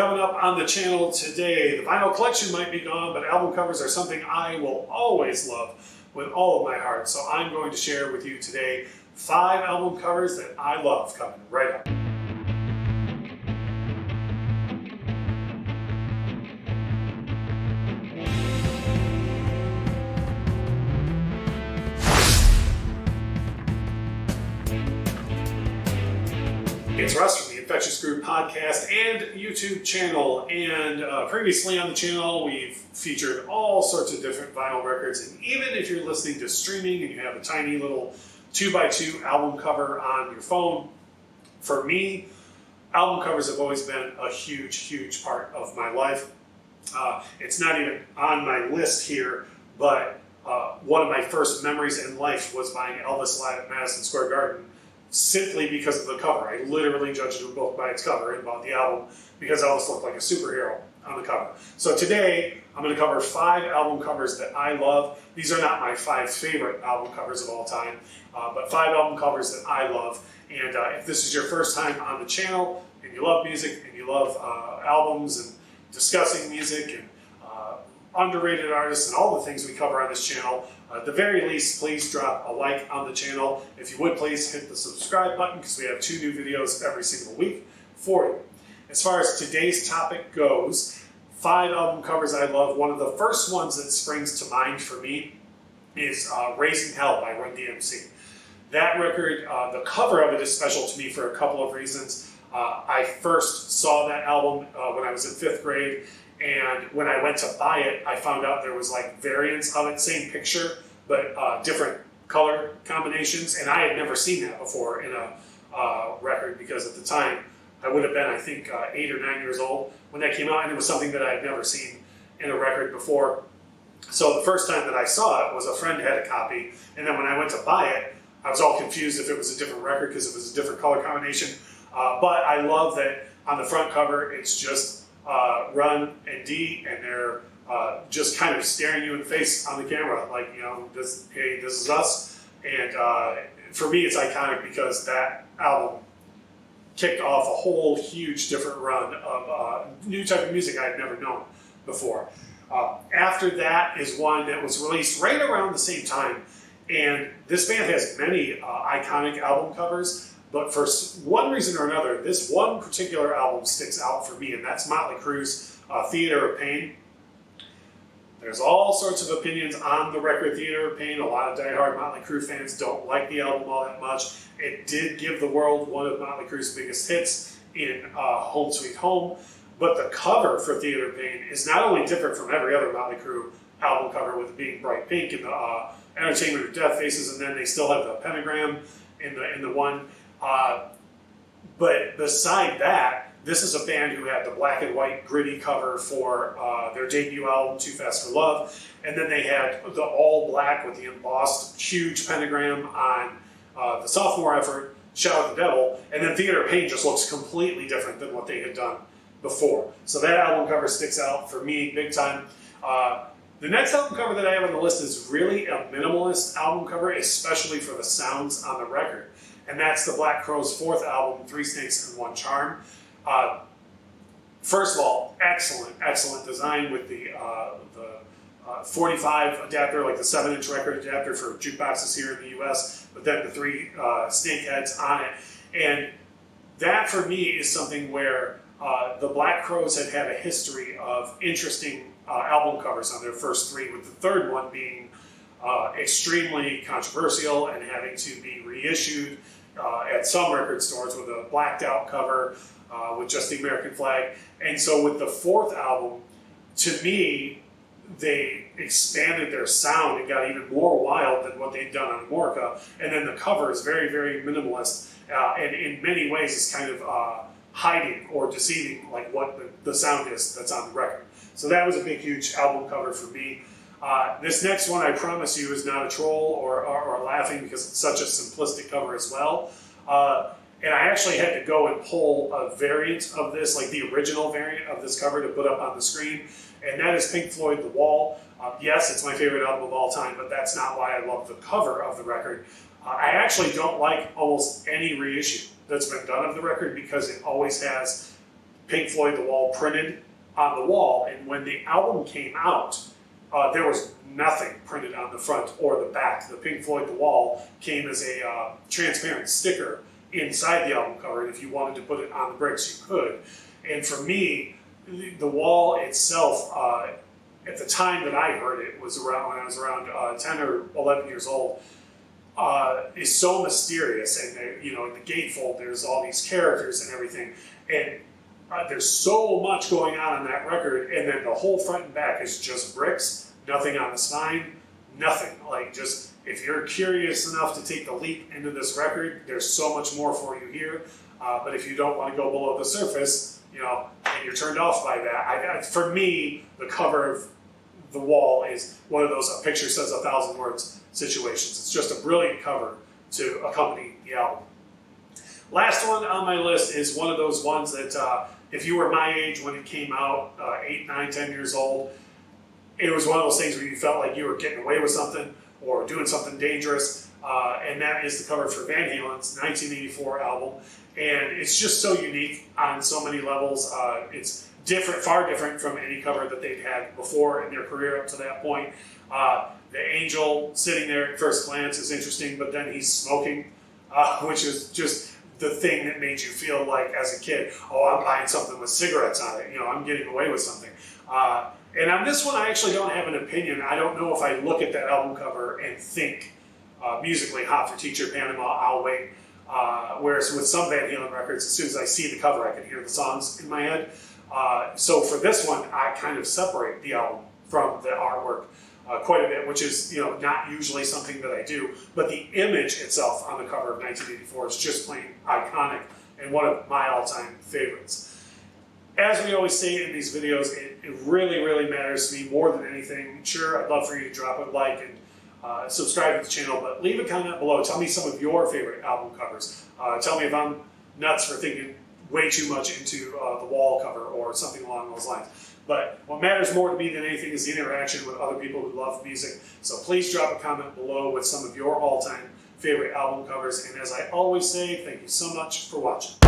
Coming up on the channel today, the vinyl collection might be gone, but album covers are something I will always love with all of my heart. So I'm going to share with you today 5 album covers that I love, coming right up. It's Russ from the Infectious Groove podcast and YouTube channel, and previously on the channel we've featured all sorts of different vinyl records, and even if you're listening to streaming and you have a tiny little 2x2 album cover on your phone, for me, album covers have always been a huge part of my life. It's not even on my list here, but one of my first memories in life was buying Elvis live at Madison Square Garden, simply because of the cover. I literally judged a book by its cover and bought the album because Elvis looked like a superhero on the cover. So today, I'm going to cover 5 album covers that I love. These are not my 5 favorite album covers of all time, but 5 album covers that I love. And if this is your first time on the channel, and you love music, and you love albums, and discussing music, and underrated artists, and all the things we cover on this channel, at the very least, please drop a like on the channel. If you would, please hit the subscribe button, because we have 2 new videos every single week for you. As far as today's topic goes, 5 album covers I love. One of the first ones that springs to mind for me is Raising Hell by Run DMC. That record, the cover of it is special to me for a couple of reasons. I first saw that album when I was in 5th grade, and when I went to buy it, I found out there was like variants of it, same picture, but different color combinations, and I had never seen that before in a record, because at the time I would have been, I think, 8 or 9 years old when that came out, and it was something that I had never seen in a record before. So the first time that I saw it was a friend had a copy, and then when I went to buy it, I was all confused if it was a different record because it was a different color combination. But I love that on the front cover it's just Run and D, and they're just kind of staring you in the face on the camera, like, you know, hey, this is us. And for me, it's iconic because that album kicked off a whole huge different run of new type of music I had never known before. After that is one that was released right around the same time, and this band has many iconic album covers, but for one reason or another, this one particular album sticks out for me, and that's Motley Crue's Theater of Pain. There's all sorts of opinions on the record Theater of Pain. A lot of diehard Motley Crue fans don't like the album all that much. It did give the world one of Motley Crue's biggest hits in Home Sweet Home, but the cover for Theater of Pain is not only different from every other Motley Crue album cover, with it being bright pink and the Entertainment of Death faces, and then they still have the pentagram in the one. But beside that, this is a band who had the black and white gritty cover for their debut album, Too Fast for Love, and then they had the all black with the embossed huge pentagram on the sophomore effort, Shout at the Devil, and then Theater of Pain just looks completely different than what they had done before. So that album cover sticks out for me big time. The next album cover that I have on the list is really a minimalist album cover, especially for the sounds on the record. And that's the Black Crowes' 4th album, 3 Snakes and One Charm. First of all, excellent design with the 45 adapter, like the 7-inch record adapter for jukeboxes here in the US, but then the 3 snake heads on it. And that for me is something where the Black Crowes had a history of interesting album covers on their first 3, with the 3rd one being extremely controversial and having to be reissued at some record stores with a blacked out cover with just the American flag. And so with the 4th album, to me, they expanded their sound and got even more wild than what they'd done on Amorica. And then the cover is very minimalist, and in many ways is kind of hiding or deceiving like what the sound is that's on the record. So that was a big, huge album cover for me. This next one, I promise you, is not a troll or laughing, because it's such a simplistic cover as well. And I actually had to go and pull a variant of this, like the original variant of this cover, to put up on the screen, and that is Pink Floyd, The Wall. Yes, it's my favorite album of all time, but that's not why I love the cover of the record. I actually don't like almost any reissue that's been done of the record, because it always has Pink Floyd The Wall printed on the wall, and when the album came out, there was nothing printed on the front or the back. The Pink Floyd The Wall came as a transparent sticker inside the album cover, and if you wanted to put it on the bricks, you could. And for me, the wall itself, at the time that I heard it, was around when I was around 10 or 11 years old, is so mysterious. And in the gatefold, there's all these characters and everything, and there's so much going on that record. And then the whole front and back is just bricks, nothing on the spine, nothing. Like, just if you're curious enough to take the leap into this record, there's so much more for you here. But if you don't want to go below the surface, and you're turned off by that, for me, the cover of The Wall is one of those a picture says 1,000 words situations. It's just a brilliant cover to accompany the album. Last one on my list is one of those ones that if you were my age when it came out, 8, 9, 10 years old, it was one of those things where you felt like you were getting away with something or doing something dangerous, and that is the cover for Van Halen's 1984 album. And it's just so unique on so many levels. It's different, far different from any cover that they'd had before in their career up to that point. The angel sitting there at first glance is interesting, but then he's smoking, which is just the thing that made you feel like, as a kid, oh, I'm buying something with cigarettes on it. I'm getting away with something. And on this one, I actually don't have an opinion. I don't know if I look at that album cover and think musically Hot for Teacher, Panama, I'll Wait. Whereas with some Van Halen records, as soon as I see the cover, I can hear the songs in my head. So for this one, I kind of separate the album from the artwork quite a bit, which is not usually something that I do. But the image itself on the cover of 1984 is just plain iconic and one of my all-time favorites. As we always say in these videos, it really, really matters to me more than anything. Sure, I'd love for you to drop a like and subscribe to the channel, but leave a comment below. Tell me some of your favorite album covers. Tell me if I'm nuts for thinking way too much into the Wall cover or something along those lines. But what matters more to me than anything is the interaction with other people who love music. So please drop a comment below with some of your all-time favorite album covers. And as I always say, thank you so much for watching.